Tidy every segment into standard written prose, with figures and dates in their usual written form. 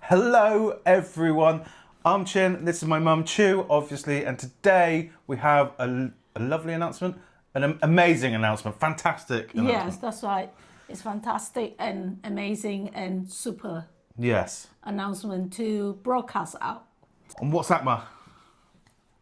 Hello everyone, I'm Chin, this is my mum Chu, obviously, and today we have a lovely announcement, an amazing announcement, fantastic announcement. Yes, that's right. It's fantastic and amazing and super Yes. announcement to broadcast out. And what's that, Ma?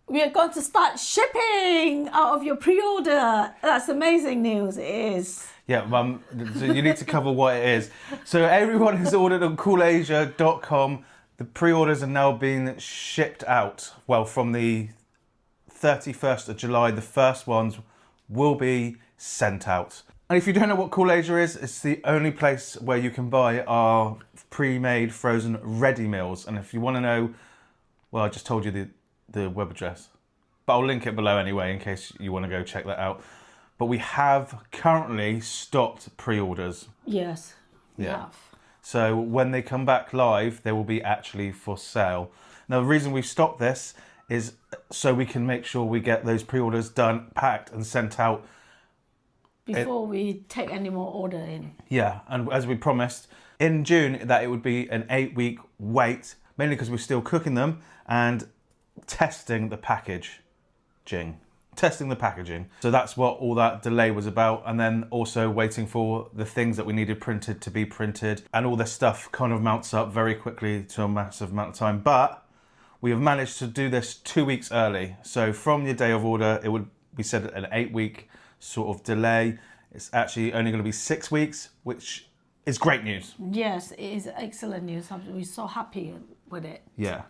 We are going to start shipping out of your pre-order. That's amazing news, it is. Yeah, Mum, so you need to cover what it is. So everyone who's ordered on coolasia.com, the pre-orders are now being shipped out. Well, from the 31st of July, the first ones will be sent out. And if you don't know what Coolasia is, it's the only place where you can buy our pre-made frozen ready meals. And if you want to know, well, I just told you the web address, but I'll link it below anyway in case you want to go check that out. But we have currently stopped pre-orders. Yes, we have. So when they come back live, they will be actually for sale. Now, the reason we've stopped this is so we can make sure we get those pre-orders done, packed and sent out. Before we take any more order in. Yeah, and as we promised, in June, that it would be an 8-week wait, mainly because we're still cooking them and testing the packaging. So that's what all that delay was about. And then also waiting for the things that we needed printed to be printed. And all this stuff kind of mounts up very quickly to a massive amount of time. But we have managed to do this 2 weeks early. So from your day of order, it would be said an 8-week sort of delay. It's actually only going to be 6 weeks, which is great news. Yes, it is excellent news. We're so happy with it. Yeah.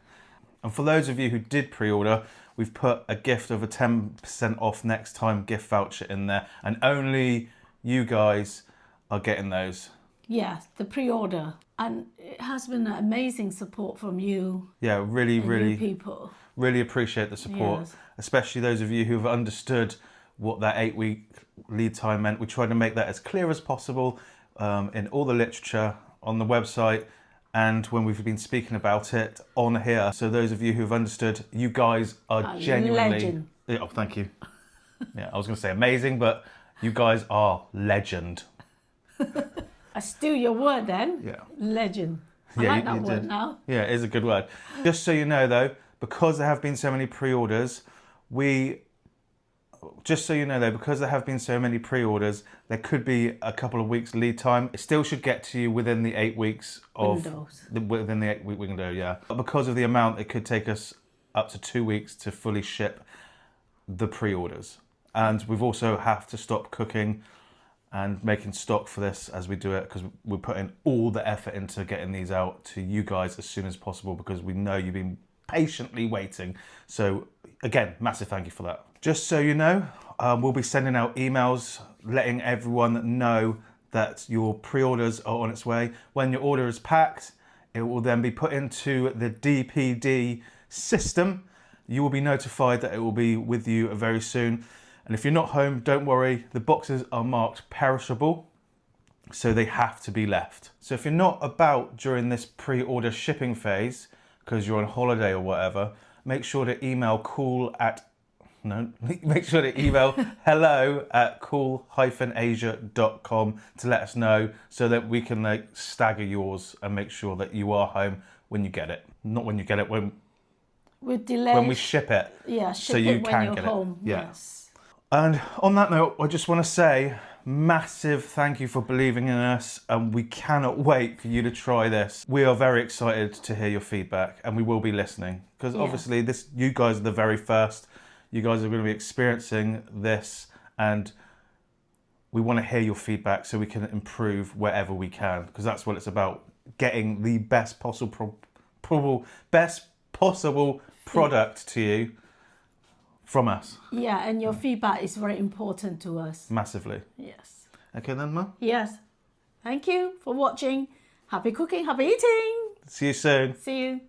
And for those of you who did pre-order, we've put a gift of a 10% off next time gift voucher in there. And only you guys are getting those. Yes, the pre-order. And it has been an amazing support from you. Yeah, really people. Really appreciate the support. Yes. Especially those of you who've understood what that 8-week lead time meant. We tried to make that as clear as possible in all the literature on the website and when we've been speaking about it on here. So those of you who've understood, you guys are genuinely... Legend. Yeah, oh, thank you. Yeah, I was going to say amazing, but you guys are legend. I steal your word then. Yeah. Legend. I like that word now. Yeah, it is a good word. Just so you know though, because there have been so many pre-orders, there could be a couple of weeks lead time. It still should get to you within the 8 weeks of within the 8-week window, yeah. But because of the amount, it could take us up to 2 weeks to fully ship the pre-orders. And we've also have to stop cooking and making stock for this as we do it, because we're putting all the effort into getting these out to you guys as soon as possible, because we know you've been patiently waiting. So again, massive thank you for that. Just so you know, we'll be sending out emails letting everyone know that your pre-orders are on its way. When your order is packed, it will then be put into the DPD system. You will be notified that it will be with you very soon. And if you're not home, don't worry, the boxes are marked perishable, so they have to be left. So if you're not about during this pre-order shipping phase, because you're on holiday or whatever, make sure to email hello@cool-asia.com to let us know, so that we can stagger yours and make sure that you are home when you get it. Not when you get it, when we ship it. Yeah, so you when can you're get home. it. Yeah. Yes. And on that note, I just want to say massive thank you for believing in us, and we cannot wait for you to try this. We are very excited to hear your feedback, and we will be listening, because obviously you guys are the very first. You guys are going to be experiencing this, and we want to hear your feedback so we can improve wherever we can, because that's what it's about, getting the best possible product to you from us. Yeah, and your feedback is very important to us. Massively. Yes. Okay then, Mum? Yes. Thank you for watching. Happy cooking, happy eating. See you soon. See you.